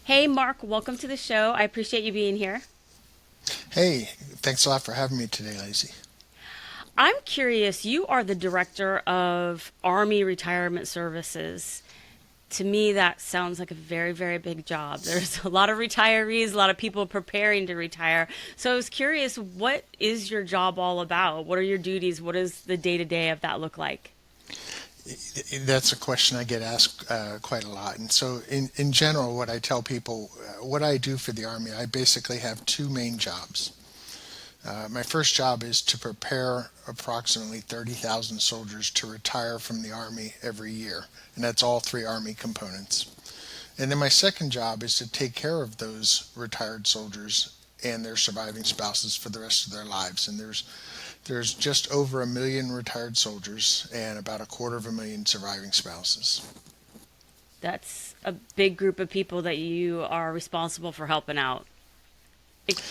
Hey, Mark, welcome to the show. I appreciate you being here. Hey, thanks a lot for having me today, Lacey. I'm curious, you are the director of Army Retirement Services. To me, that sounds like a very, very big job. There's a lot of retirees, a lot of people preparing to retire. So I was curious, what is your job all about? What are your duties? What does the day to day of that look like? That's a question I get asked quite a lot. And so, in general, what I tell people, what I do for the Army, I basically have two main jobs. My first job is to prepare approximately 30,000 soldiers to retire from the Army every year, and that's all three Army components. And then my second job is to take care of those retired soldiers and their surviving spouses for the rest of their lives. And there's just over 1 million retired soldiers and about 250,000 surviving spouses. That's a big group of people that you are responsible for helping out,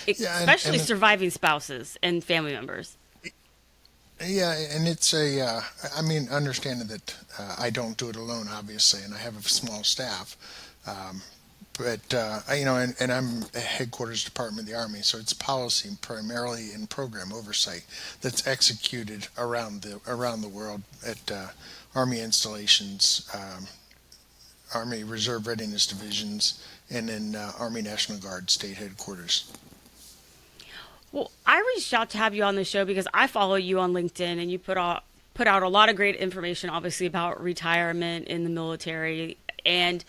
Yeah, especially surviving spouses and family members. yeah, and it's a. I mean, understanding that I don't do it alone, obviously, and I have a small staff. Um, and I'm a headquarters department of the Army, so it's policy primarily and program oversight that's executed around the world at Army installations, Army Reserve Readiness Divisions, and then Army National Guard State Headquarters. Well, I reached out to have you on the show because I follow you on LinkedIn and you put out a lot of great information obviously about retirement in the military, and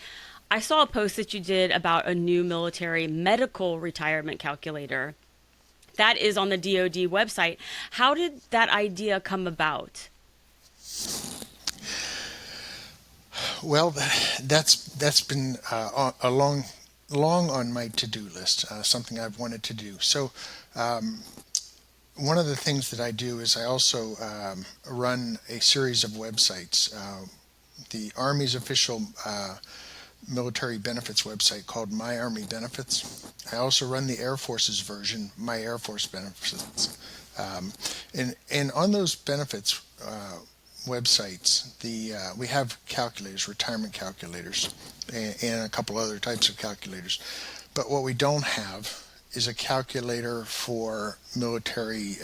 I saw a post that you did about a new military medical retirement calculator that is on the DoD website. How did that idea come about? Well, that's been a long on my to-do list, something I've wanted to do. So one of the things that I do is I also run a series of websites. The Army's official military benefits website called My Army Benefits. I also run the Air Force's version, My Air Force Benefits. And on those benefits websites, we have calculators, retirement calculators, and a couple other types of calculators. But what we don't have is a calculator for military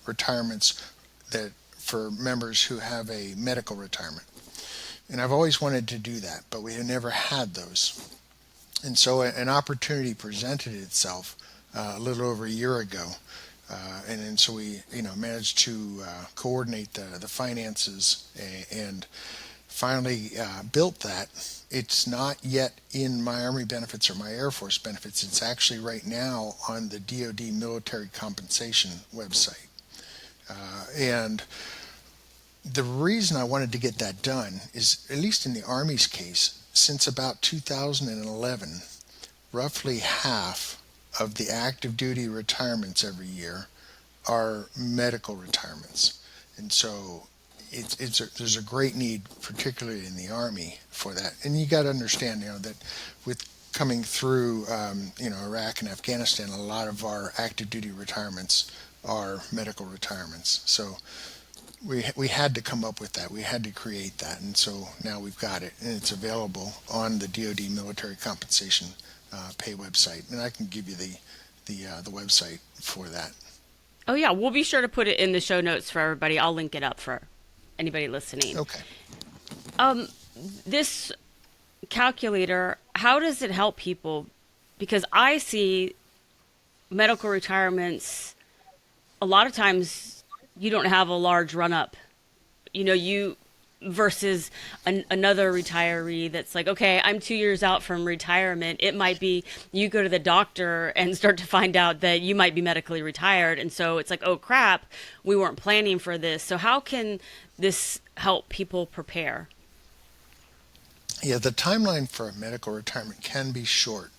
retirements that for members who have a medical retirement. And I've always wanted to do that, but we have never had those. And so an opportunity presented itself a little over a year ago. And so we, managed to coordinate the finances and finally built that. It's not yet in my Army benefits or my Air Force benefits. It's actually right now on the DoD military compensation website. And the reason I wanted to get that done is, at least in the Army's case, since about 2011, roughly half of the active duty retirements every year are medical retirements. And so there's a great need, particularly in the Army, for that. And you got to understand, that with coming through, Iraq and Afghanistan, a lot of our active duty retirements are medical retirements. So we had to come up with that. We had to create that, and so now we've got it, and it's available on the DoD military compensation pay website. And I can give you the website for that. Oh yeah, we'll be sure to put it in the show notes for everybody. I'll link it up for anybody listening. Okay. Um, this calculator, how does it help people? Because I see medical retirements a lot of times you don't have a large run up. You versus another retiree that's like, okay, I'm 2 years out from retirement. It might be you go to the doctor and start to find out that you might be medically retired. And so it's like, oh crap, we weren't planning for this. So how can this help people prepare? Yeah, the timeline for a medical retirement can be short.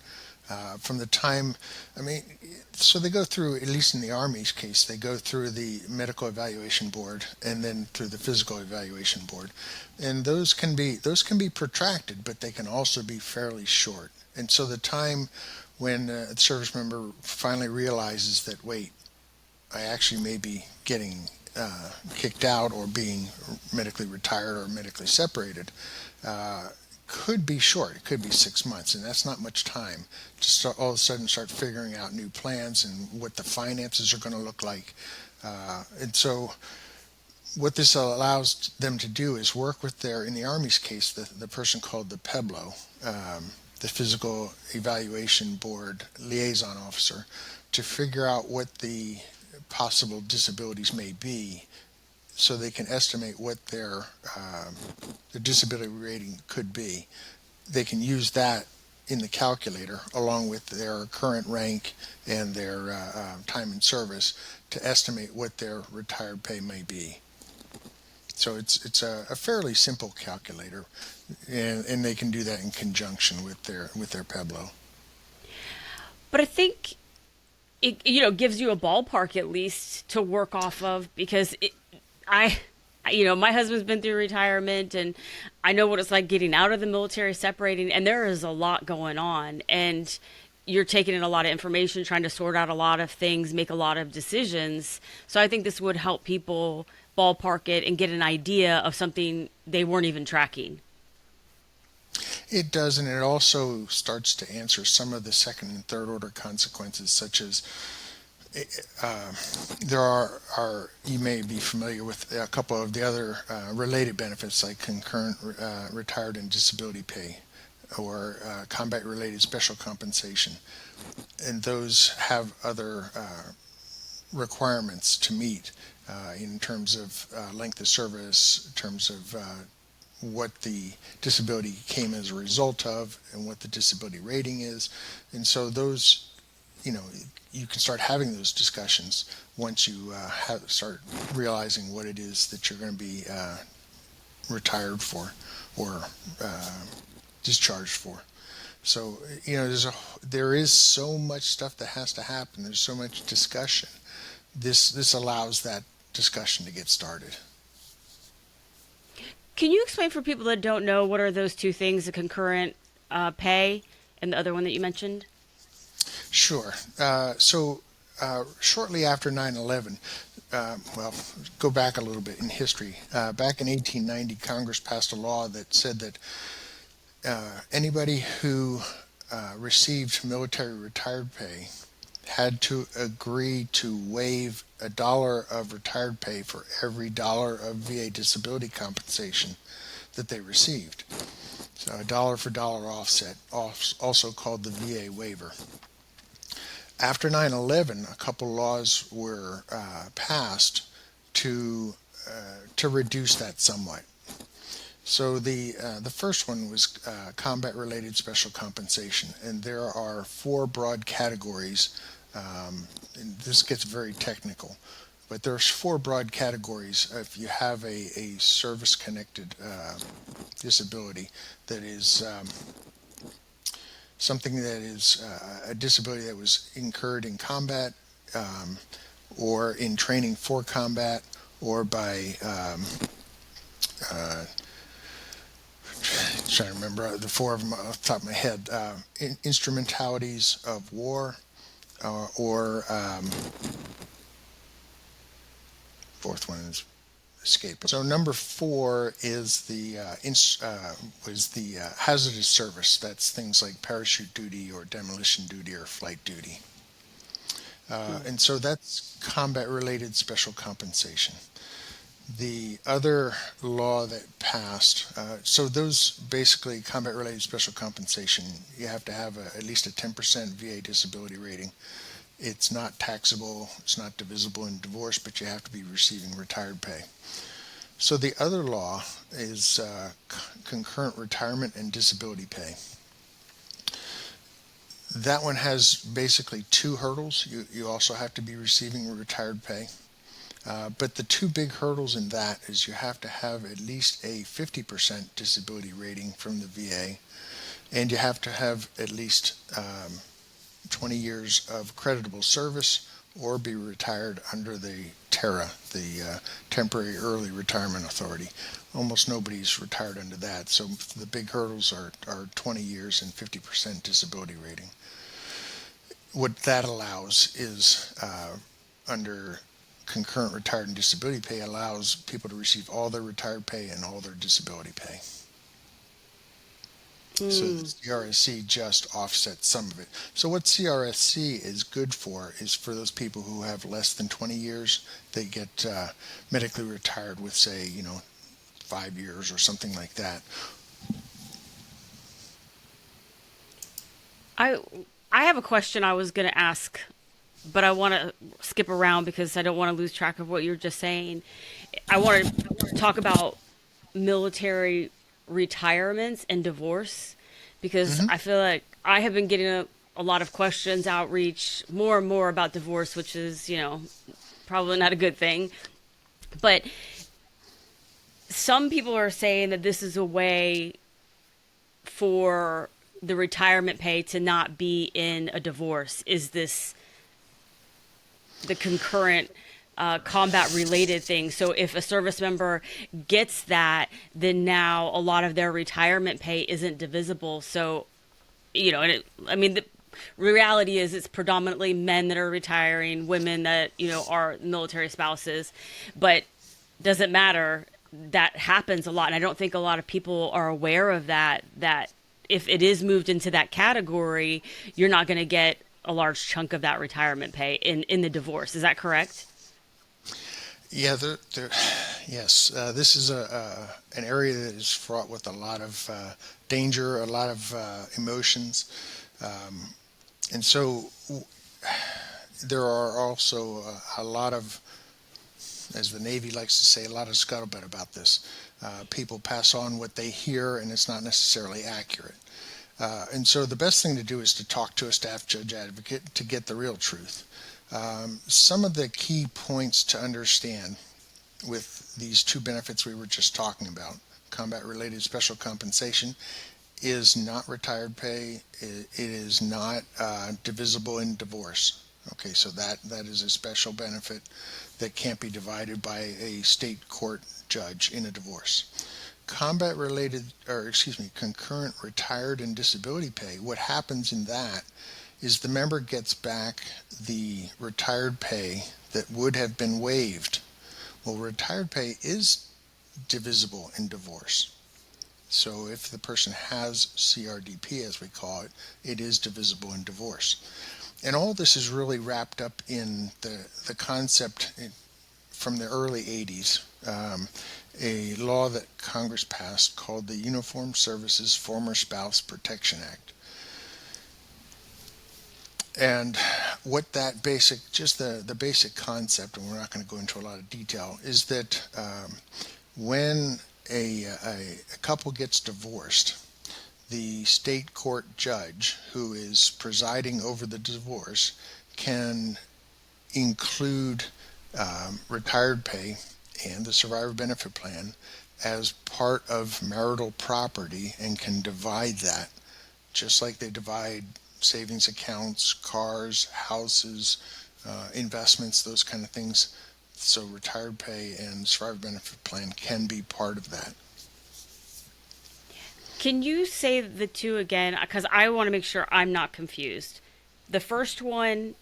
From the time, I mean, so they go through, at least in the Army's case, they go through the medical evaluation board and then through the physical evaluation board, and those can be protracted, but they can also be fairly short. And so the time when a service member finally realizes that, wait, I actually may be getting kicked out or being medically retired or medically separated, uh, could be short. It could be 6 months, and that's not much time to start all of a sudden start figuring out new plans and what the finances are going to look like. And so what this allows them to do is work with their, in the Army's case, the person called the PEBLO, the Physical Evaluation Board Liaison Officer, to figure out what the possible disabilities may be so they can estimate what their disability rating could be. They can use that in the calculator along with their current rank and their time in service to estimate what their retired pay may be. So it's a fairly simple calculator, and they can do that in conjunction with their PEBLO. But I think it gives you a ballpark at least to work off of because I my husband's been through retirement and I know what it's like getting out of the military, separating, and there is a lot going on and you're taking in a lot of information, trying to sort out a lot of things, make a lot of decisions. So I think this would help people ballpark it and get an idea of something they weren't even tracking. It does, and it also starts to answer some of the second and third order consequences, such as there you may be familiar with a couple of the other related benefits like concurrent retired and disability pay or combat related special compensation, and those have other requirements to meet in terms of length of service, in terms of what the disability came as a result of and what the disability rating is. And so those, you can start having those discussions once you start realizing what it is that you're going to be retired for or discharged for. So, there is so much stuff that has to happen. There's so much discussion. This allows that discussion to get started. Can you explain for people that don't know what are those two things, the concurrent pay and the other one that you mentioned? Sure. Shortly after 9/11, well, go back a little bit in history. Back in 1890, Congress passed a law that said that anybody who received military retired pay had to agree to waive $1 of retired pay for every dollar of VA disability compensation that they received. So a dollar for dollar offset, also called the VA waiver. After 9/11, a couple laws were passed to reduce that somewhat. So the first one was combat-related special compensation, and there are 4 broad categories. And this gets very technical, but there's 4 broad categories if you have a service-connected disability that is something that is a disability that was incurred in combat or in training for combat or by trying to remember the 4 of them off the top of my head, instrumentalities of war or fourth one is escaping. So number 4 is the hazardous service. That's things like parachute duty or demolition duty or flight duty. And so that's combat-related special compensation. The other law that passed, so those basically combat-related special compensation, you have to have at least a 10% VA disability rating. It's not taxable, it's not divisible in divorce, but you have to be receiving retired pay. So the other law is concurrent retirement and disability pay. That one has basically 2 hurdles. You also have to be receiving retired pay. But the 2 big hurdles in that is you have to have at least a 50% disability rating from the VA, and you have to have at least 20 years of creditable service or be retired under the TERA, the Temporary Early Retirement Authority. Almost nobody's retired under that, so the big hurdles are 20 years and 50% disability rating. What that allows is under concurrent retired and disability pay allows people to receive all their retired pay and all their disability pay. So the CRSC just offsets some of it. So what CRSC is good for is for those people who have less than 20 years. They get medically retired with, say, 5 years or something like that. I I have a question I was going to ask, but I want to skip around because I don't want to lose track of what you're just saying. I want to talk about military retirements and divorce because Hmm. I feel like I have been getting a lot of questions, outreach, more and more about divorce, which is, probably not a good thing. But some people are saying that this is a way for the retirement pay to not be in a divorce. Is this the concurrent combat related thing? So if a service member gets that, then now a lot of their retirement pay isn't divisible. So, I mean, the reality is it's predominantly men that are retiring, women that, are military spouses, but doesn't matter. That happens a lot. And I don't think a lot of people are aware of that if it is moved into that category, you're not going to get a large chunk of that retirement pay in the divorce. Is that correct? Yeah, yes. This is an area that is fraught with a lot of danger, a lot of emotions, and so there are also a lot of, as the Navy likes to say, a lot of scuttlebutt about this. People pass on what they hear, and it's not necessarily accurate. And so the best thing to do is to talk to a staff judge advocate to get the real truth. Some of the key points to understand with these two benefits we were just talking about, combat related special compensation, is not retired pay. It is not divisible in divorce. Okay, so that is a special benefit that can't be divided by a state court judge in a divorce. Combat related, or excuse me, concurrent retired and disability pay, what happens in that is the member gets back the retired pay that would have been waived. Well, retired pay is divisible in divorce. So if the person has CRDP, as we call it, it is divisible in divorce. And all this is really wrapped up in the concept from the early 80s, a law that Congress passed called the Uniformed Services Former Spouse Protection Act. And what that just the basic concept, and we're not going to go into a lot of detail, is that when a couple gets divorced, the state court judge who is presiding over the divorce can include retired pay and the survivor benefit plan as part of marital property and can divide that just like they divide savings accounts, cars, houses, investments, those kind of things. So retired pay and survivor benefit plan can be part of that. Can you say the two again? Because I want to make sure I'm not confused. The first one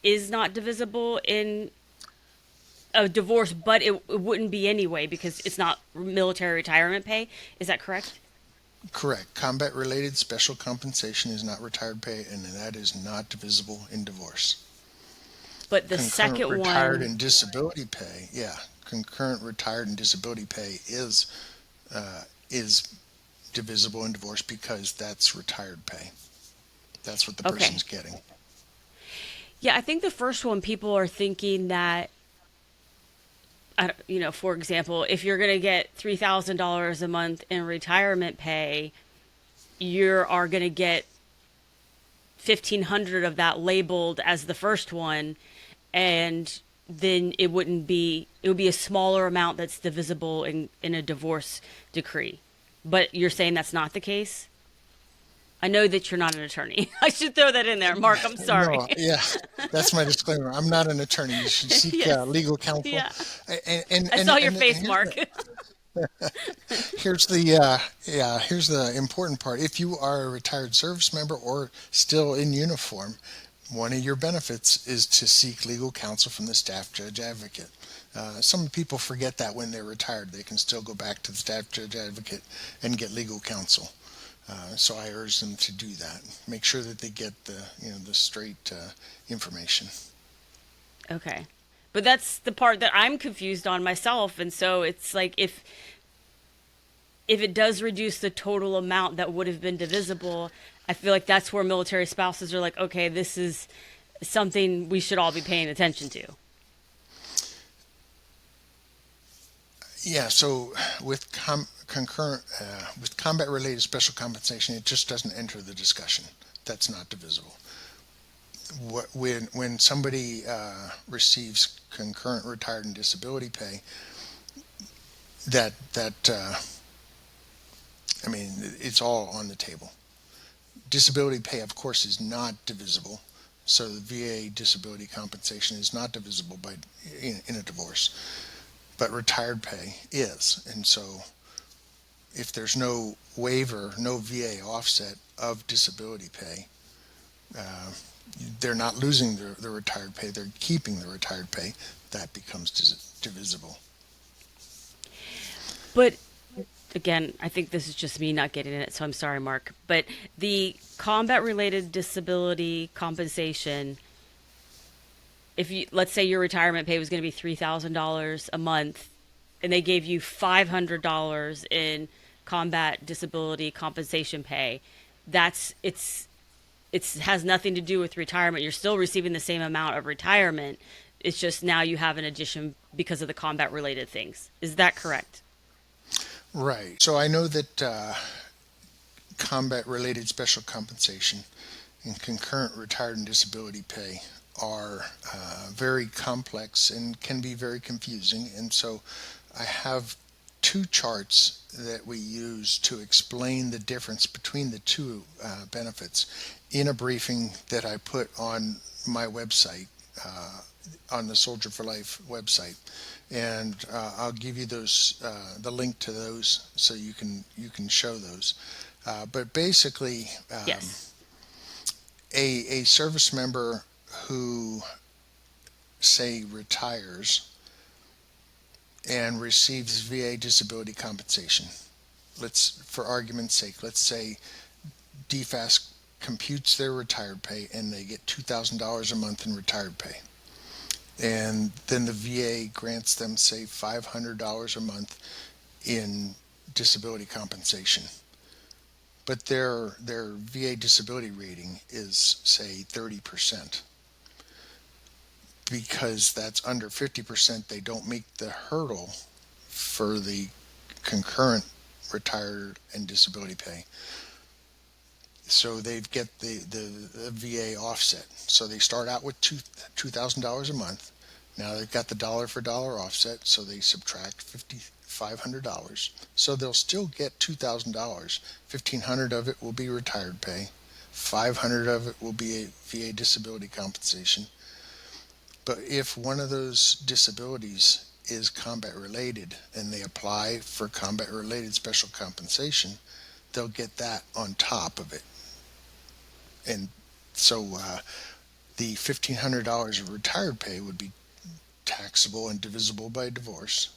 is not divisible in a divorce, but it wouldn't be anyway because it's not military retirement pay. Is that correct? Correct. Combat related special compensation is not retired pay, and that is not divisible in divorce. But the Concurrent second retired one, and disability pay, yeah, concurrent retired and disability pay is divisible in divorce because that's retired pay. That's what the okay. person's getting. Yeah, I think the first one, people are thinking that, for example, if you're going to get $3,000 a month in retirement pay, you are going to get 1,500 of that labeled as the first one, and then it would be a smaller amount that's divisible in a divorce decree. But you're saying that's not the case? I know that you're not an attorney. I should throw that in there. Mark, I'm sorry. No, yeah, that's my disclaimer. I'm not an attorney. You should seek Yes. legal counsel. Yeah. And and I and saw your and, and face, Mark. here's the important part. If you are a retired service member or still in uniform, one of your benefits is to seek legal counsel from the staff judge advocate. Some people forget that when they're retired, they can still go back to the staff judge advocate and get legal counsel. So I urge them to do that. Make sure that they get the straight information. Okay. But that's the part that I'm confused on myself. And so it's like if it does reduce the total amount that would have been divisible, I feel like that's where military spouses are like, okay, this is something we should all be paying attention to. Yeah. So concurrent with combat-related special compensation, it just doesn't enter the discussion. That's not divisible. When somebody receives concurrent retired and disability pay, that I mean, it's all on the table. Disability pay, of course, is not divisible. So the VA disability compensation is not divisible in a divorce, but retired pay is. And so if there's no waiver, no VA offset of disability pay, uh, they're not losing the retired pay, they're keeping the retired pay. That becomes divisible. But again, I think this is just me not getting it, so I'm sorry, Mark. But the combat related disability compensation, if you let's say your retirement pay was going to be $3,000 a month and they gave you $500 in combat disability compensation pay, that's it has nothing to do with retirement. You're still receiving the same amount of retirement. It's just now you have an addition because of the combat related things. Is that correct? Right. So I know that combat related special compensation and concurrent retired and disability pay are very complex and can be very confusing. And so I have two charts that we use to explain the difference between the two benefits in a briefing that I put on my website, on the Soldier for Life website. And I'll give you the link to those so you can show those. But basically, Yes. a service member who, say, retires and receives VA disability compensation. For argument's sake, let's say DFAS computes their retired pay and they get $2,000 a month in retired pay. And then the VA grants them, say, $500 a month in disability compensation. But their VA disability rating is, say, 30%. Because that's under 50%, they don't meet the hurdle for the concurrent retired and disability pay. So they get the VA offset. So they start out with $2,000 a month. Now they've got the dollar for dollar offset, so they subtract $500. So they'll still get $2,000. $1,500 of it will be retired pay. $500 of it will be a VA disability compensation. But if one of those disabilities is combat related and they apply for combat related special compensation, they'll get that on top of it. And so the $1,500 of retired pay would be taxable and divisible by divorce,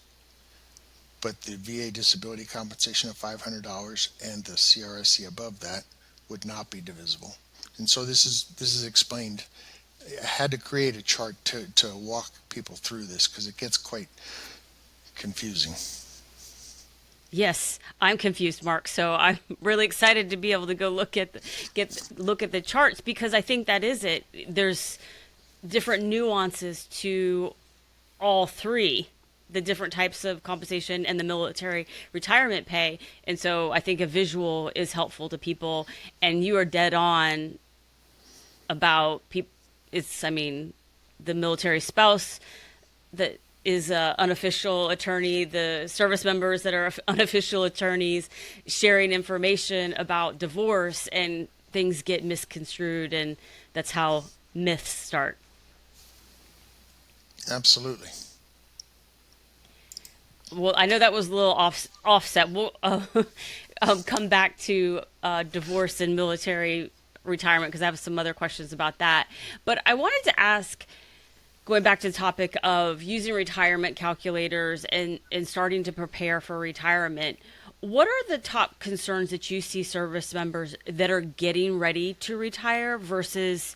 but the VA disability compensation of $500 and the CRSC above that would not be divisible. And so this is explained. I had to create a chart to walk people through this because it gets quite confusing. Yes, I'm confused, Mark. So I'm really excited to be able to go look at the charts because I think that is it. There's different nuances to all three, the different types of compensation and the military retirement pay. And so I think a visual is helpful to people. And you are dead on about people. I mean, the military spouse that is an unofficial attorney, the service members that are unofficial attorneys sharing information about divorce, and things get misconstrued, and that's how myths start. Absolutely. Well, I know that was a little offset. We'll come back to divorce and military retirement because I have some other questions about that. But I wanted to ask, going back to the topic of using retirement calculators and starting to prepare for retirement, What are the top concerns that you see service members that are getting ready to retire versus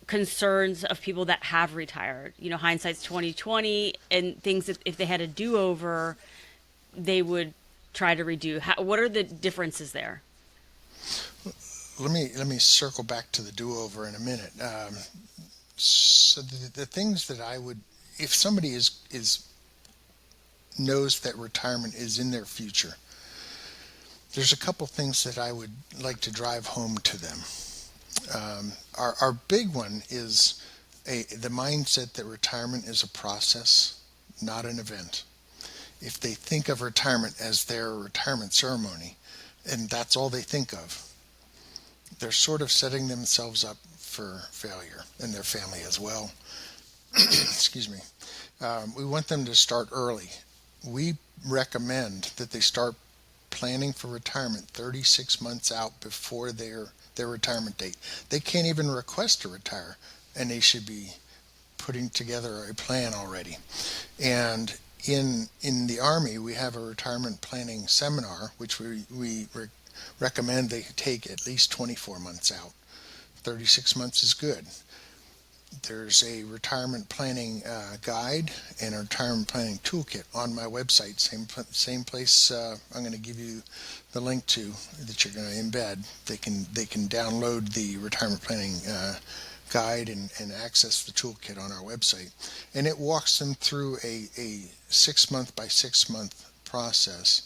concerns of people that have retired? You know, hindsight's 2020, and things that if they had a do-over, they would try to redo. What are the differences there? Let me circle back to the do-over in a minute. So the things that I would, if somebody is knows that retirement is in their future, there's a couple things that I would like to drive home to them. Our big one is the mindset that retirement is a process, not an event. If they think of retirement as their retirement ceremony, and that's all they think of, they're sort of setting themselves up for failure, and their family as well. Excuse me. We want them to start early. We recommend that they start planning for retirement 36 months out before their retirement date. They can't even request to retire, and they should be putting together a plan already. And in the Army, we have a retirement planning seminar, which we recommend they take at least 24 months out. 36 months is good. There's a retirement planning guide and a retirement planning toolkit on my website. Same place. I'm going to give you the link to that you're going to embed. They can download the retirement planning guide and access the toolkit on our website, and it walks them through a 6 month by 6 month process.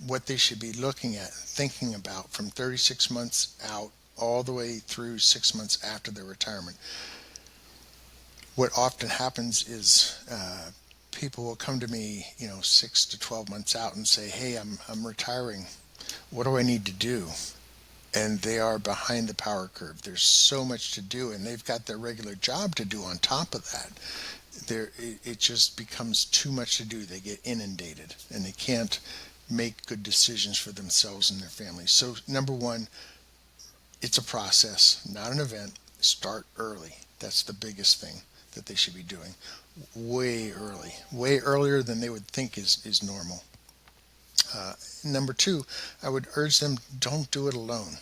What they should be looking at, thinking about from 36 months out all the way through 6 months after their retirement. What often happens is people will come to me, 6 to 12 months out and say, "Hey, I'm retiring. What do I need to do?" And they are behind the power curve. There's so much to do, and they've got their regular job to do on top of that. It just becomes too much to do. They get inundated, and they can't make good decisions for themselves and their families. So number one, it's a process, not an event. Start early. That's the biggest thing that they should be doing. Way early, way earlier than they would think is normal. Number two, I would urge them, don't do it alone.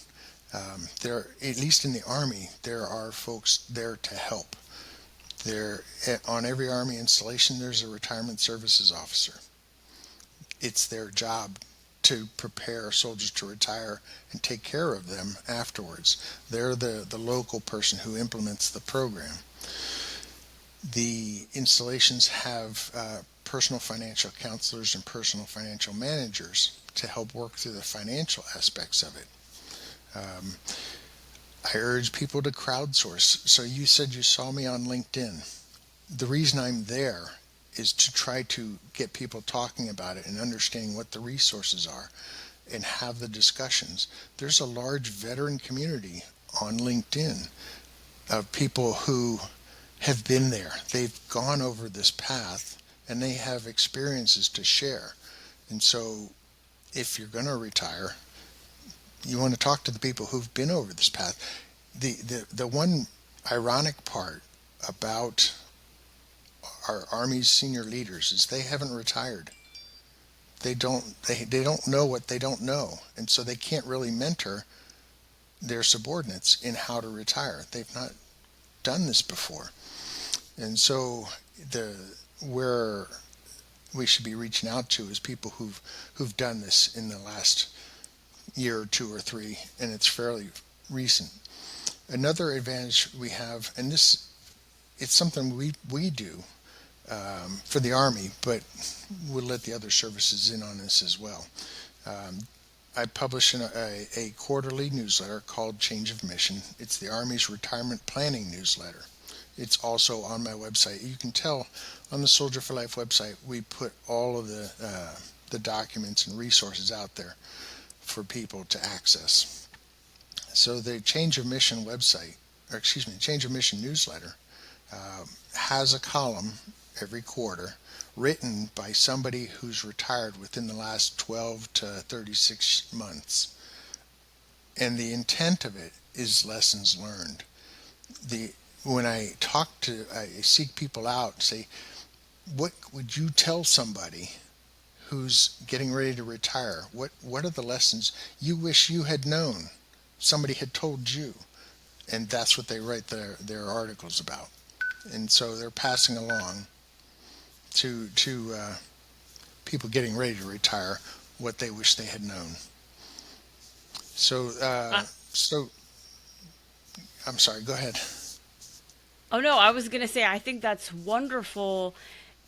At least in the Army, there are folks there to help. On every Army installation, there's a retirement services officer. It's their job to prepare soldiers to retire and take care of them afterwards. They're the local person who implements the program. The installations have personal financial counselors and personal financial managers to help work through the financial aspects of it. I urge people to crowdsource. So you said you saw me on LinkedIn. The reason I'm there is to try to get people talking about it and understanding what the resources are and have the discussions. There's a large veteran community on LinkedIn of people who have been there. They've gone over this path and they have experiences to share. And so if you're going to retire, you want to talk to the people who've been over this path. The one ironic part about our Army's senior leaders is they haven't retired. They don't know what they don't know, and so they can't really mentor their subordinates in how to retire. They've not done this before. And so where we should be reaching out to is people who've done this in the last year or two or three, and it's fairly recent. Another advantage we have, and it's something we do for the Army, but we'll let the other services in on this as well. I publish a quarterly newsletter called Change of Mission. It's the Army's retirement planning newsletter. It's also on my website. You can tell on the Soldier for Life website, we put all of the documents and resources out there for people to access. So the Change of Mission website, Change of Mission newsletter has a column every quarter written by somebody who's retired within the last 12 to 36 months. And the intent of it is lessons learned. When I seek people out and say, what would you tell somebody who's getting ready to retire, what are the lessons you wish you had known, somebody had told you? And that's what they write their articles about. And so they're passing along to people getting ready to retire what they wish they had known. So Uh, so I'm sorry. Go ahead. oh no, I was gonna say I think that's wonderful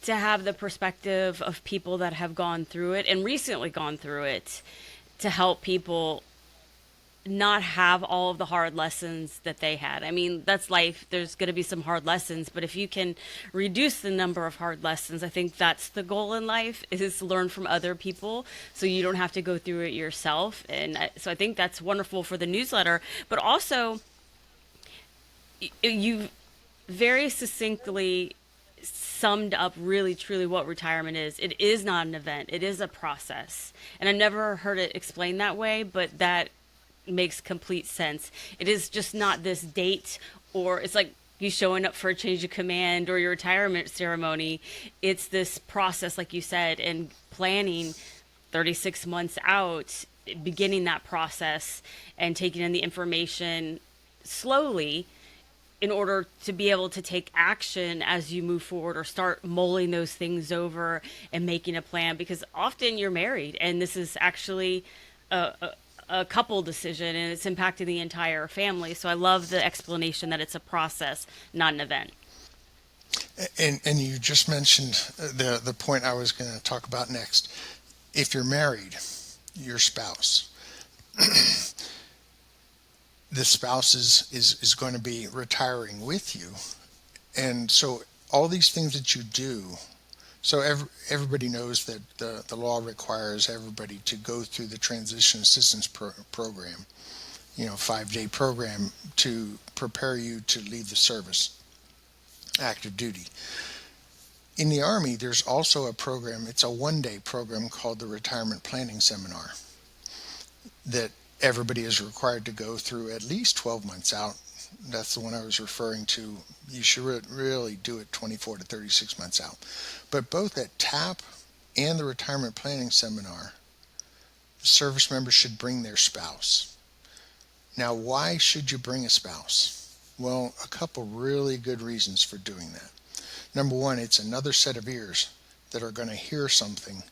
to have the perspective of people that have gone through it and recently gone through it to help people not have all of the hard lessons that they had. I mean, that's life. There's going to be some hard lessons, but if you can reduce the number of hard lessons, I think that's the goal in life is to learn from other people so you don't have to go through it yourself. So I think that's wonderful for the newsletter, but also you very succinctly summed up really truly what retirement is. It is not an event. It is a process. And I've never heard it explained that way, but that makes complete sense. It is just not this date or it's like you showing up for a change of command or your retirement ceremony. It's this process, like you said, and planning 36 months out, beginning that process and taking in the information slowly in order to be able to take action as you move forward or start mulling those things over and making a plan because often you're married and this is actually a couple decision and it's impacting the entire family. So I love the explanation that it's a process, not an event. And you just mentioned the point I was going to talk about next. If you're married, your spouse, the spouse is going to be retiring with you, and so all these things that you do. So everybody knows that the law requires everybody to go through the transition assistance program, 5-day program to prepare you to leave the service, active duty. In the Army, there's also a program, it's a 1-day program called the Retirement Planning Seminar that everybody is required to go through at least 12 months out. That's the one I was referring to. You should really do it 24 to 36 months out. But both at TAP and the Retirement Planning Seminar, service members should bring their spouse. Now, why should you bring a spouse? Well, a couple really good reasons for doing that. Number one, it's another set of ears that are going to hear something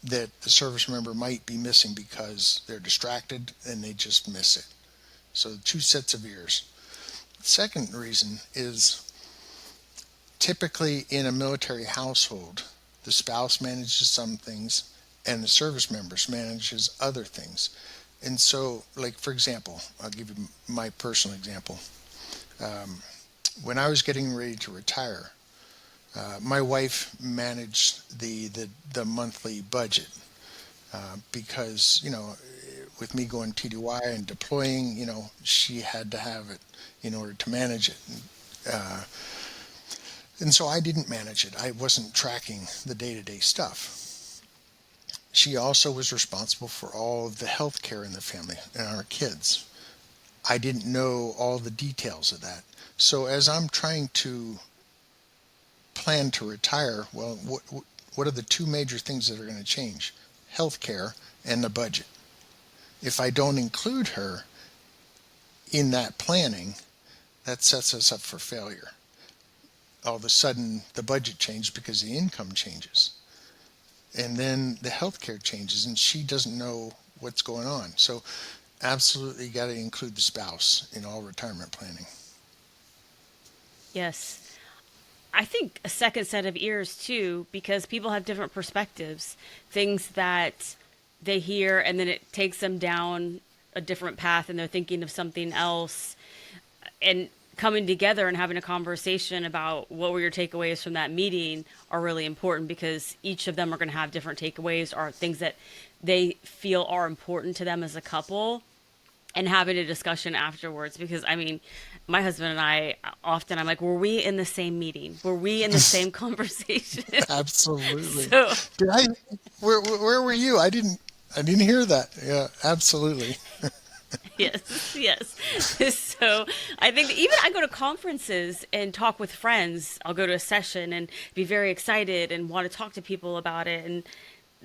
that the service member might be missing because they're distracted and they just miss it. So 2 sets of ears. The second reason is typically in a military household, the spouse manages some things and the service members manages other things. And so, like, for example, I'll give you my personal example. When I was getting ready to retire, my wife managed the monthly budget because, with me going TDY and deploying, she had to have it in order to manage it. And so I didn't manage it. I wasn't tracking the day-to-day stuff. She also was responsible for all of the health care in the family and our kids. I didn't know all the details of that. So as I'm trying to plan to retire, well, what are the 2 major things that are going to change? Healthcare and the budget. If I don't include her in that planning, that sets us up for failure. All of a sudden, the budget changed because the income changes. And then the healthcare changes, and she doesn't know what's going on. So absolutely got to include the spouse in all retirement planning. Yes. I think a second set of ears too, because people have different perspectives, things that they hear and then it takes them down a different path and they're thinking of something else and coming together and having a conversation about what were your takeaways from that meeting are really important because each of them are going to have different takeaways or things that they feel are important to them as a couple and having a discussion afterwards because I mean my husband and I often I'm like were we in the same meeting, were we in the same conversation? Absolutely. So Did I? Where were you? I didn't hear that. Yeah, absolutely. yes, yes. So I think that even I go to conferences and talk with friends. I'll go to a session and be very excited and want to talk to people about it. And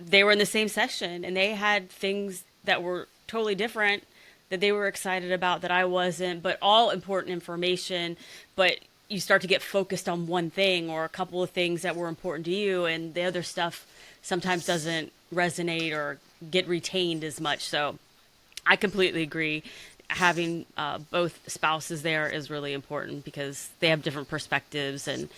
they were in the same session and they had things that were totally different that they were excited about that I wasn't, but all important information. But you start to get focused on one thing or a couple of things that were important to you, and the other stuff sometimes doesn't resonate or get retained as much. So I completely agree. Having both spouses there is really important because they have different perspectives and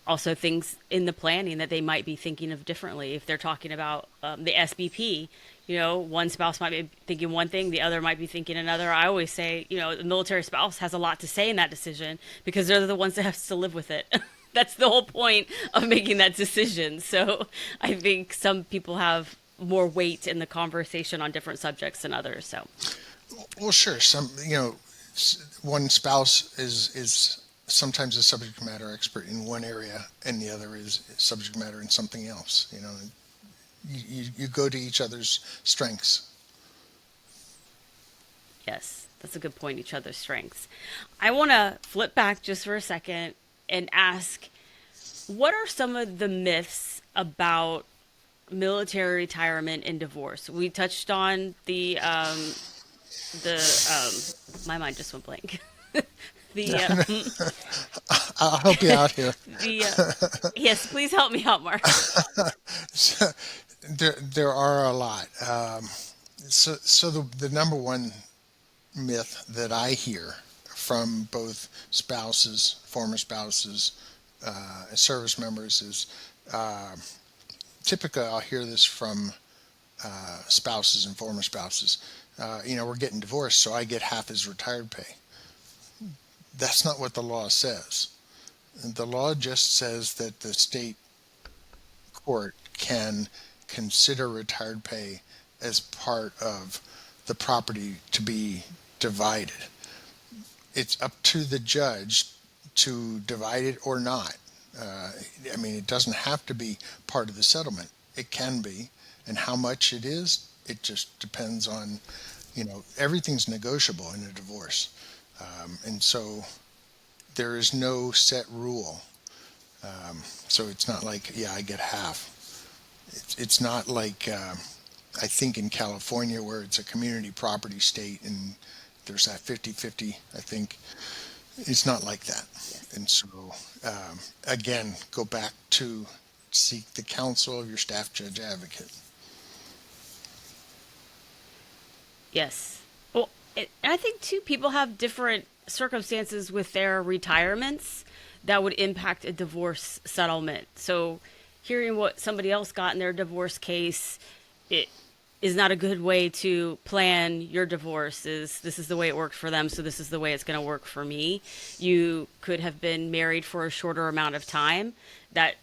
also things in the planning that they might be thinking of differently. If they're talking about the SBP, one spouse might be thinking one thing, the other might be thinking another. I always say, the military spouse has a lot to say in that decision because they're the ones that have to live with it. That's the whole point of making that decision. So I think some people have more weight in the conversation on different subjects than others. So Well, sure. One spouse is sometimes a subject matter expert in one area, and the other is subject matter in something else. You go to each other's strengths. yes, that's a good point, each other's strengths. I want to flip back just for a second and ask, what are some of the myths about military retirement and divorce? We touched on my mind just went blank. the I'll help you out here. the Yes, please help me out, Mark. So, there are a lot. So the number one myth that I hear from both spouses, former spouses, service members is typically I'll hear this from spouses and former spouses. We're getting divorced, so I get half his retired pay. That's not what the law says. The law just says that the state court can consider retired pay as part of the property to be divided. It's up to the judge to divide it or not. It doesn't have to be part of the settlement. It can be, and how much it is, it just depends on, everything's negotiable in a divorce. And so there is no set rule. So it's not like, yeah, I get half. It's not like, I think in California where it's a community property state and there's that 50-50, I think. It's not like that. And so, again, go back to seek the counsel of your staff judge advocate. Yes. Well, and I think too, people have different circumstances with their retirements that would impact a divorce settlement. So, hearing what somebody else got in their divorce case, it is not a good way to plan your divorce. This is the way it worked for them, so this is the way it's going to work for me. You could have been married for a shorter amount of time. That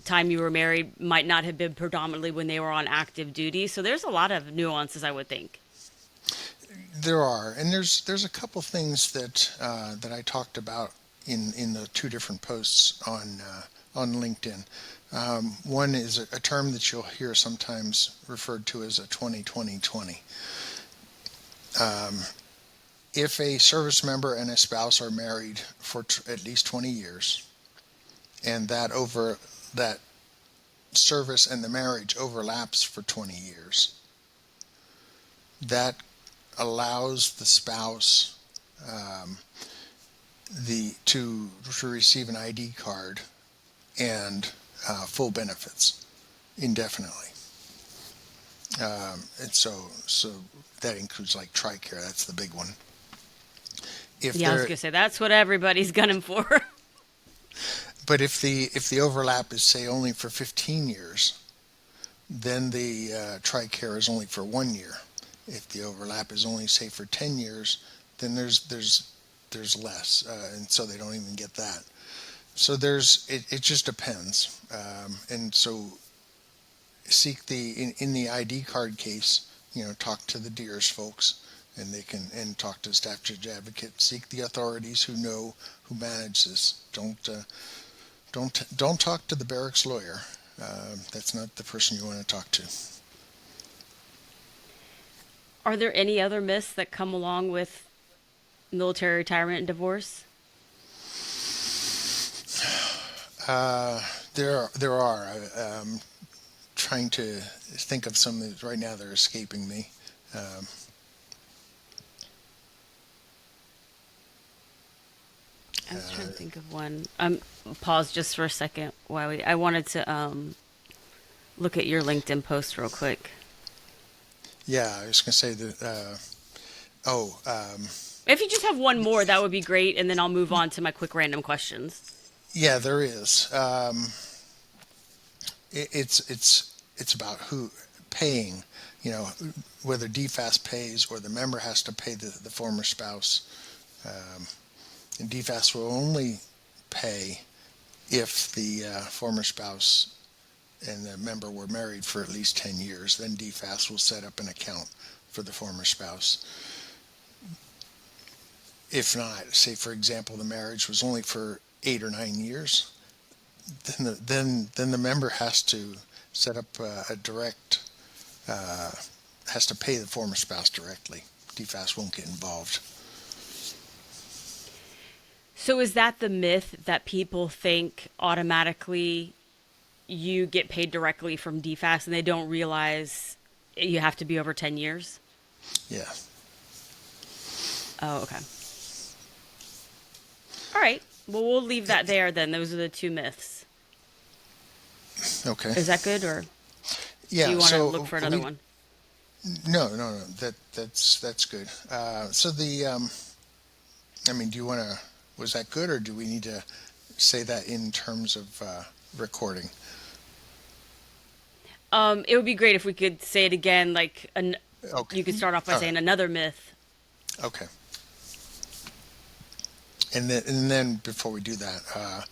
time you were married might not have been predominantly when they were on active duty. So there's a lot of nuances, I would think. There are, and there's a couple things that I talked about in the two different posts on LinkedIn. One is a term that you'll hear sometimes referred to as a 20-20-20. If a service member and a spouse are married for at least 20 years, and that service and the marriage overlaps for 20 years, that allows the spouse to receive an ID card and full benefits indefinitely. And so that includes like TRICARE. That's the big one. Yeah, I was gonna say that's what everybody's gunning for. But if the overlap is say only for 15 years, then the TRICARE is only for 1 year. If the overlap is only say for 10 years, then there's less, and so they don't even get that. So it just depends, and so seek in the ID card case, talk to the DEERS folks, and and talk to the staff judge advocate. Seek the authorities who manage this. Don't talk to the barracks lawyer. That's not the person you want to talk to. Are there any other myths that come along with military retirement and divorce? There are. trying to think of some that right now they're escaping me. Um, I was trying to think of one. Pause just for a second while I wanted to look at your LinkedIn post real quick. yeah, I was going to say that. Oh, If you just have one more, that would be great, and then I'll move on to my quick random questions. yeah, there is. It's about who paying. You know, whether DFAS pays or the member has to pay the former spouse. Um, and DFAS will only pay if the former spouse and the member were married for at least 10 years. Then DFAS will set up an account for the former spouse. If not, say for example, the marriage was only for 8 or 9 years, then the member has to set up a direct uh, has to pay the former spouse directly. DFAS won't get involved. So is that the myth that people think automatically you get paid directly from DFAS and they don't realize you have to be over 10 years? Yeah. Oh, okay. All right. Well, we'll leave that there then. Those are the two myths. Okay. Is that good, or do Yeah. you want to look for another We one? no. That's good. So I mean, do you want to? Was that good, or do we need to say that in terms of recording? It would be great if we could say it again. Okay. You could start off by All right. saying another myth. Okay. And then before we do that,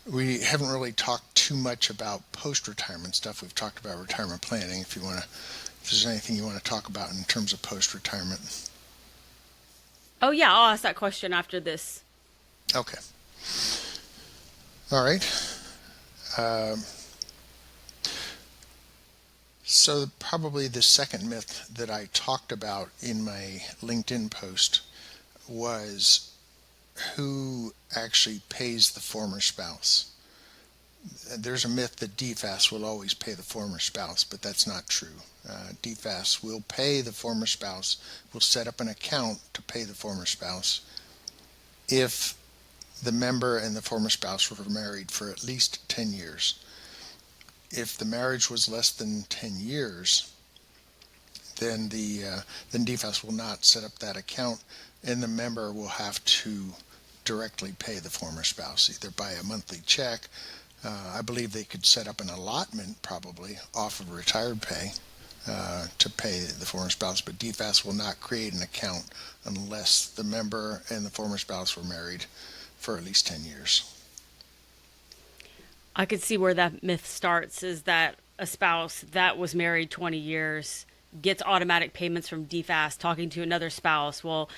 we haven't really talked too much about post-retirement stuff. We've talked about retirement planning. If there's anything you want to talk about in terms of post-retirement. Oh, yeah, I'll ask that question after this. Okay. All right. Um, so probably the second myth that I talked about in my LinkedIn post was who actually pays the former spouse. There's a myth that DFAS will always pay the former spouse, but that's not true. DFAS will pay the former spouse, will set up an account to pay the former spouse if the member and the former spouse were married for at least 10 years. If the marriage was less than 10 years, then DFAS will not set up that account, and the member will have to directly pay the former spouse, either by a monthly check. I believe they could set up an allotment probably off of retired pay to pay the former spouse, but DFAS will not create an account unless the member and the former spouse were married for at least 10 years. I could see where that myth starts is that a spouse that was married 20 years gets automatic payments from DFAS talking to another spouse. Well,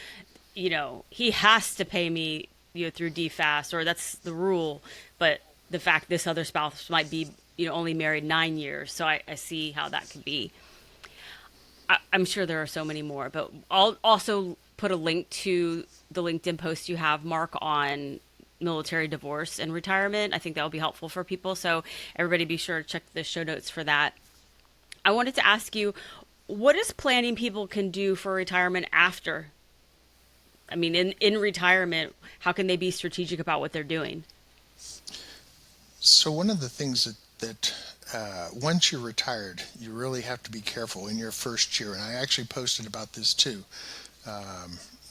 he has to pay me, through DFAS, or that's the rule. But the fact this other spouse might be, only married 9 years. So I see how that could be. I'm sure there are so many more, but I'll also put a link to the LinkedIn post you have, Mark, on military divorce and retirement. I think that will be helpful for people. So everybody be sure to check the show notes for that. I wanted to ask you, what is planning people can do for retirement after? I mean, in retirement, how can they be strategic about what they're doing? So one of the things that once you're retired, you really have to be careful in your first year. And I actually posted about this too,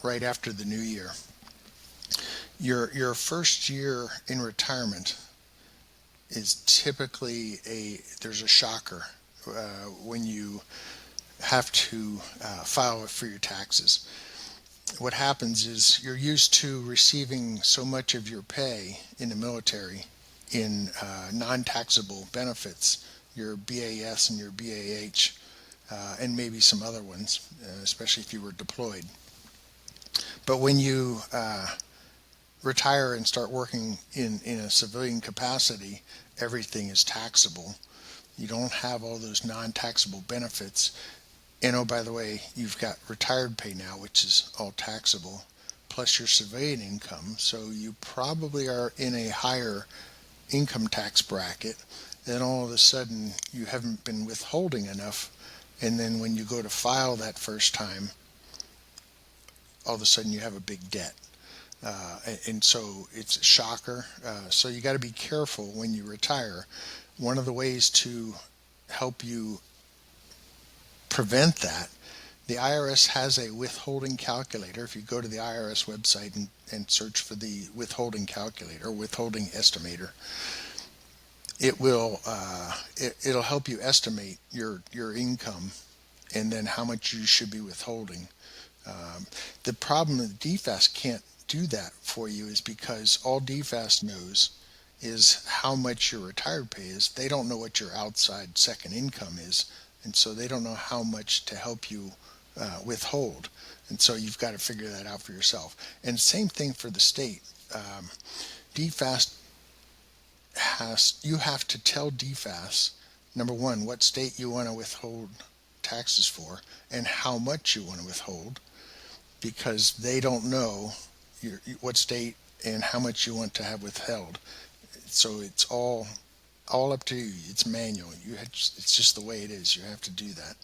right after the new year. Your first year in retirement is typically there's a shocker when you have to file for your taxes. What happens is you're used to receiving so much of your pay in the military in non-taxable benefits, your BAS and your BAH, and maybe some other ones, especially if you were deployed. But when you retire and start working in a civilian capacity, everything is taxable. You don't have all those non-taxable benefits. And oh, by the way, you've got retired pay now, which is all taxable, plus your civilian income. So you probably are in a higher income tax bracket. then all of a sudden you haven't been withholding enough, and then when you go to file that first time, all of a sudden you have a big debt. And so it's a shocker. So you got to be careful when you retire. One of the ways to help you prevent that, the IRS has a withholding calculator. If you go to the IRS website and search for the withholding calculator, withholding estimator, it'll help you estimate your income and then how much you should be withholding. The problem that DFAS can't do that for you is because all DFAS knows is how much your retired pay is. They don't know what your outside second income is, and so they don't know how much to help you withhold. And so you've got to figure that out for yourself. And same thing for the state. DFAS you have to tell DFAS, number one, what state you want to withhold taxes for and how much you want to withhold, because they don't know what state and how much you want to have withheld. So it's all up to you. It's manual. It's just the way it is. You have to do that.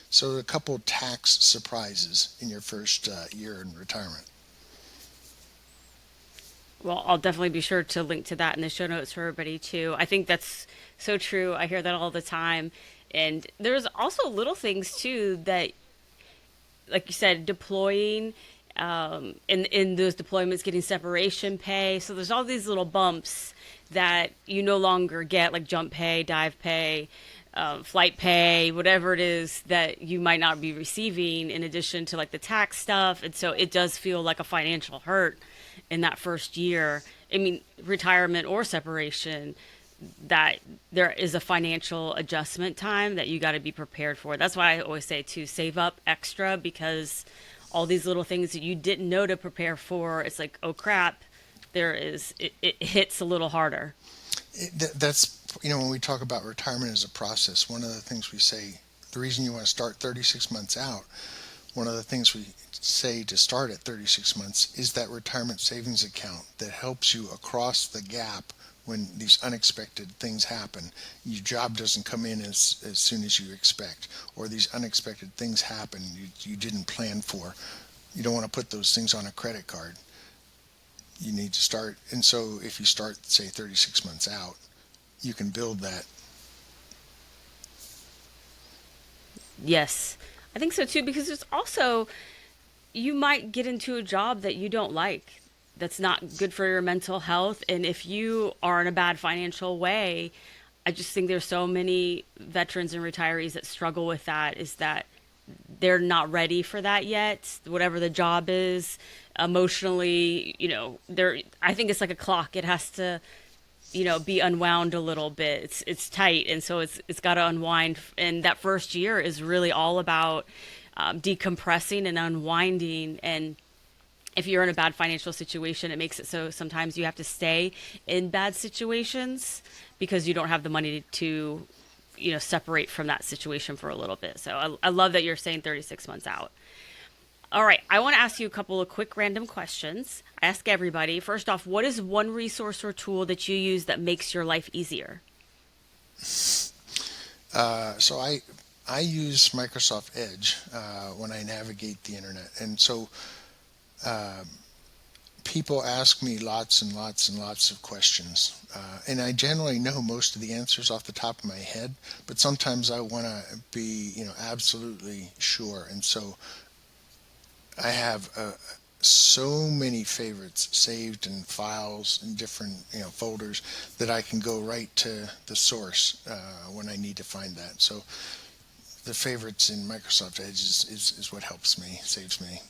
So a couple tax surprises in your first year in retirement. Well, I'll definitely be sure to link to that in the show notes for everybody too. I think that's so true. I hear that all the time. And there's also little things too that, like you said, deploying, in those deployments, getting separation pay. So there's all these little bumps that you no longer get, like jump pay, dive pay, flight pay, whatever it is that you might not be receiving in addition to like the tax stuff. And so it does feel like a financial hurt in that first year. I mean, retirement or separation, that there is a financial adjustment time that you got to be prepared for. That's why I always say to save up extra, because all these little things that you didn't know to prepare for, it's like, oh crap, it hits a little harder. That's, when we talk about retirement as a process, one of the things we say, the reason you want to start 36 months out, one of the things we say to start at 36 months is that retirement savings account that helps you across the gap when these unexpected things happen. Your job doesn't come in as soon as you expect, or these unexpected things happen you didn't plan for. You don't want to put those things on a credit card. You need to start, and so if you start, say, 36 months out, you can build that. Yes, I think so too, because there's also, you might get into a job that you don't like, that's not good for your mental health. And if you are in a bad financial way, I just think there's so many veterans and retirees that struggle with that, is that they're not ready for that yet, whatever the job is emotionally. I think it's like a clock. It has to, be unwound a little bit. It's tight, and so it's got to unwind. And that first year is really all about decompressing and unwinding. And if you're in a bad financial situation, it makes it so sometimes you have to stay in bad situations because you don't have the money to, separate from that situation for a little bit. So I love that you're saying 36 months out. All right, I want to ask you a couple of quick random questions. I ask everybody. First off, what is one resource or tool that you use that makes your life easier? So I use Microsoft Edge when I navigate the internet, and so people ask me lots and lots and lots of questions, and I generally know most of the answers off the top of my head, but sometimes I want to be, absolutely sure, and so I have so many favorites saved in files in different, folders, that I can go right to the source when I need to find that. So the favorites in Microsoft Edge is what helps me, saves me.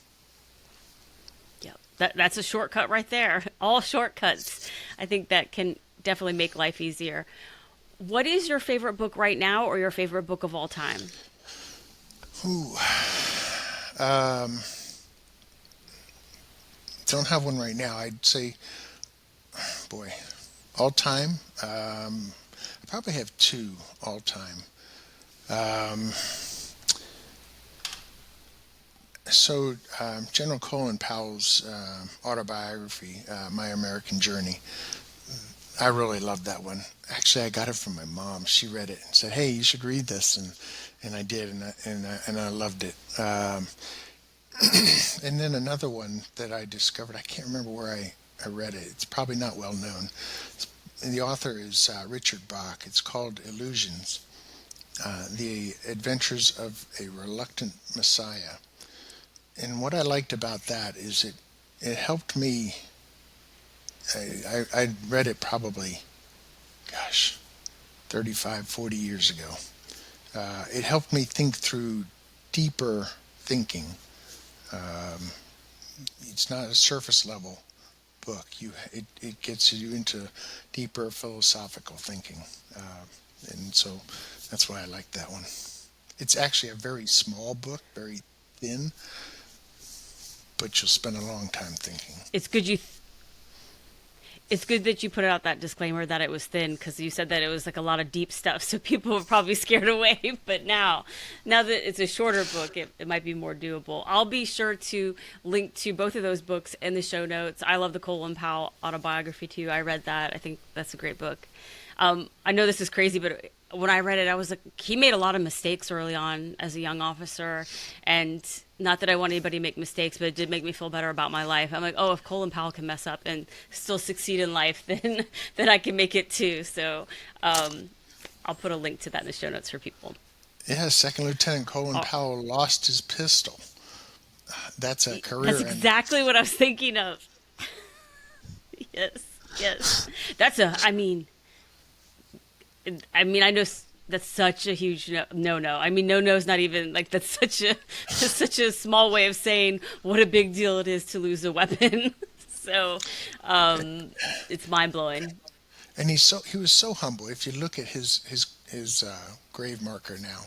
Yep. That's a shortcut right there. All shortcuts. I think that can definitely make life easier. What is your favorite book right now, or your favorite book of all time? Ooh. Don't have one right now. I'd say, boy, all time. I probably have two all time. Um, General Colin Powell's autobiography, My American Journey, I really loved that one. Actually, I got it from my mom. She read it and said, "Hey, you should read this," and I did, and I loved it. And then another one that I discovered, I can't remember where I read it. It's probably not well known. The author is Richard Bach. It's called Illusions: The Adventures of a Reluctant Messiah. And what I liked about that is it helped me. I read it probably, gosh, 35, 40 years ago. It helped me think through deeper thinking. Um, it's not a surface level book. It gets you into deeper philosophical thinking, and so that's why I like that one. It's actually a very small book, very thin, but you'll spend a long time thinking. It's good you it's good that you put out that disclaimer that it was thin, because you said that it was like a lot of deep stuff, so people were probably scared away. But now that it's a shorter book, it might be more doable. I'll be sure to link to both of those books in the show notes. I love the Colin Powell autobiography too. I read that. I think that's a great book. I know this is crazy, but when I read it, I was like, he made a lot of mistakes early on as a young officer. And not that I want anybody to make mistakes, but it did make me feel better about my life. I'm like, oh, if Colin Powell can mess up and still succeed in life, then I can make it too. So I'll put a link to that in the show notes for people. Yeah, Second Lieutenant Colin Oh, Powell lost his pistol. That's a that's career ender. exactly what I was thinking of. Yes, yes. I know that's such a huge no. I mean, no is not even like that's such a that's such a small way of saying what a big deal it is to lose a weapon. So, it's mind blowing. And he was so humble. If you look at his grave marker now,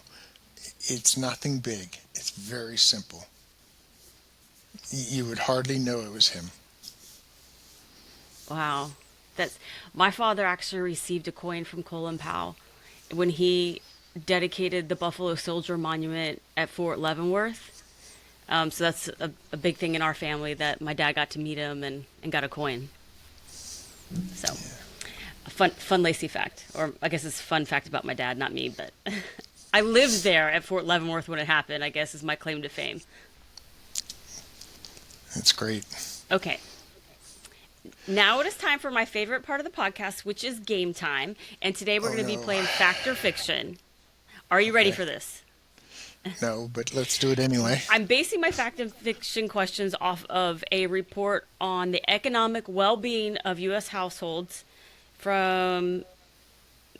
it's nothing big. It's very simple. You would hardly know it was him. Wow, that's my father actually received a coin from Colin Powell when he dedicated the Buffalo Soldier Monument at Fort Leavenworth. So that's a big thing in our family that my dad got to meet him and got a coin. So a fun Lacey fact, or I guess it's a fun fact about my dad, not me, but I lived there at Fort Leavenworth when it happened, I guess is my claim to fame. It's great. Okay. Now it is time for my favorite part of the podcast, which is game time. And today we're Oh going to be no. playing fact or fiction. Are you ready Okay. for this? No, but let's do it anyway. I'm basing my fact and fiction questions off of a report on the economic well-being of U.S. households from,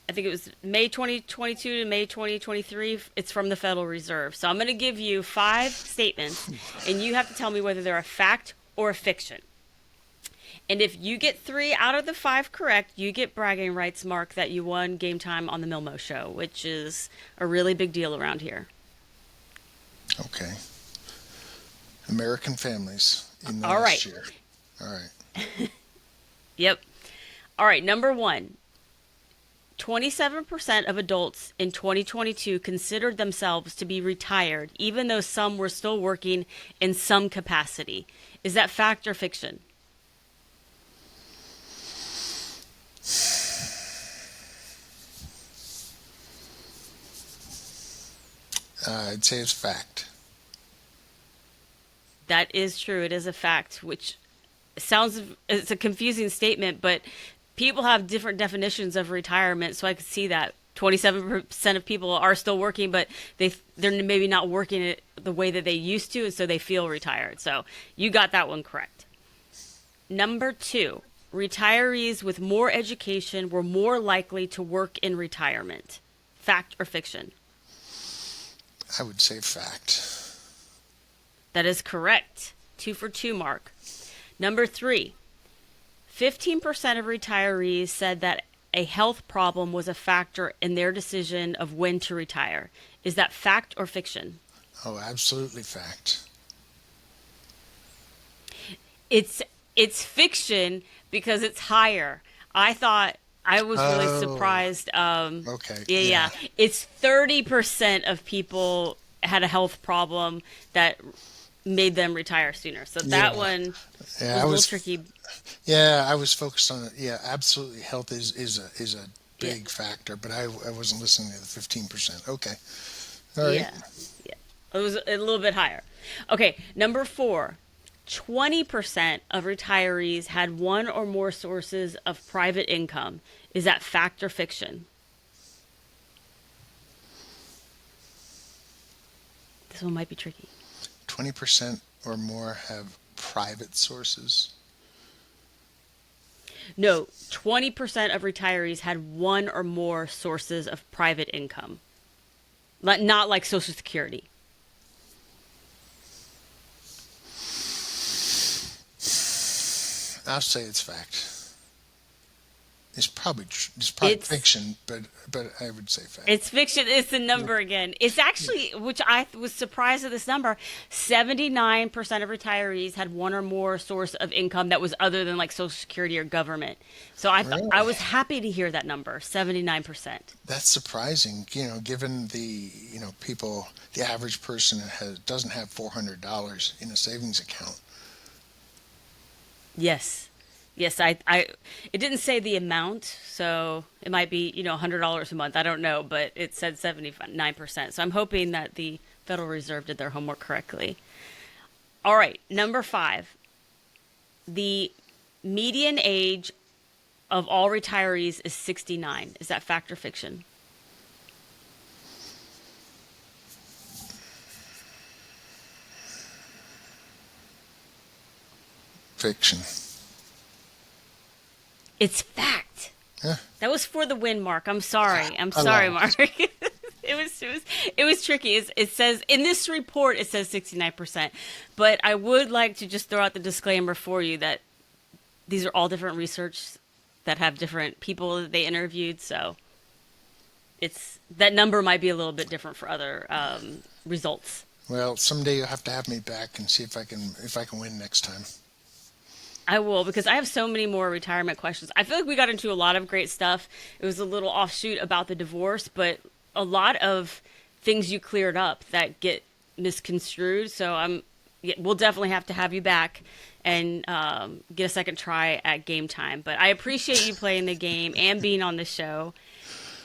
I think it was May 2022 to May 2023. It's from the Federal Reserve. So I'm going to give you 5 statements, and you have to tell me whether they're a fact or a fiction. And if you get 3 out of the 5 correct, you get bragging rights, Mark, that you won game time on the MILMO show, which is a really big deal around here. Okay. American families in the All right. last year. All right. Yep. All right. Number 1. 27% of adults in 2022 considered themselves to be retired, even though some were still working in some capacity. Is that fact or fiction? I'd say it's fact. That is true. It is a fact, which sounds, it's a confusing statement, but people have different definitions of retirement. So I could see that 27% of people are still working, but they're maybe not working it the way that they used to. And so they feel retired. So you got that one correct. Number 2, retirees with more education were more likely to work in retirement. Fact or fiction? I would say fact. That is correct. 2 for 2, Mark. Number 3, 15% of retirees said that a health problem was a factor in their decision of when to retire. Is that fact or fiction? Oh, absolutely fact. It's fiction because it's higher. I was really Oh, surprised. okay. Yeah. Yeah. It's 30% of people had a health problem that made them retire sooner. So Yeah, that one yeah, was a little tricky. I was focused on it. Yeah, absolutely. Health is a Yeah. big factor, but I wasn't listening to the 15%. Okay, all right. Yeah. Yeah. It was a little bit higher. Okay, number 4. 20% of retirees had one or more sources of private income. Is that fact or fiction? This one might be tricky. 20% or more have private sources. No, 20% of retirees had one or more sources of private income. Not like Social Security. I'll say it's fact. It's probably It's fiction, but I would say fact. It's fiction. It's the number again. It's actually, which I was surprised at this number. 79% of retirees had one or more source of income that was other than like Social Security or government. So I Really? was happy to hear that number, 79%. That's surprising, given the average person doesn't have $400 in a savings account. Yes. Yes, it didn't say the amount, so it might be, $100 a month. I don't know, but it said 79%. So I'm hoping that the Federal Reserve did their homework correctly. All right, number 5. The median age of all retirees is 69. Is that fact or fiction? Fiction. It's fact. Yeah, That was for the win, Mark. I'm sorry. I'm I sorry, love Mark. It was tricky. It says in this report it says 69%, but I would like to just throw out the disclaimer for you that these are all different research that have different people that they interviewed, so it's that number might be a little bit different for other results. well, someday you'll have to have me back and see if I can win next time. I will, because I have so many more retirement questions. I feel like we got into a lot of great stuff. It was a little offshoot about the divorce, but a lot of things you cleared up that get misconstrued. So we'll definitely have to have you back and get a second try at game time. But I appreciate you playing the game and being on the show.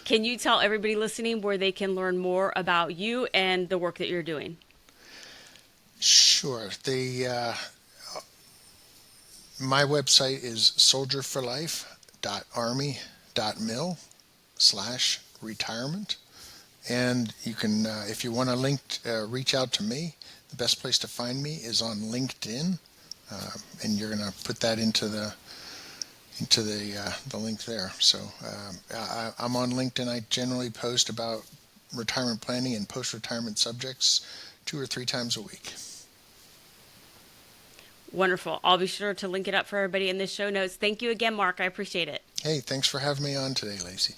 Can you tell everybody listening where they can learn more about you and the work that you're doing? Sure. My website is soldierforlife.army.mil/retirement. And you can, if you want to reach out to me, the best place to find me is on LinkedIn, and you're going to put that into the link there. So I'm on LinkedIn. I generally post about retirement planning and post-retirement subjects 2 or 3 times a week. Wonderful. I'll be sure to link it up for everybody in the show notes. Thank you again, Mark. I appreciate it. Hey, thanks for having me on today, Lacey.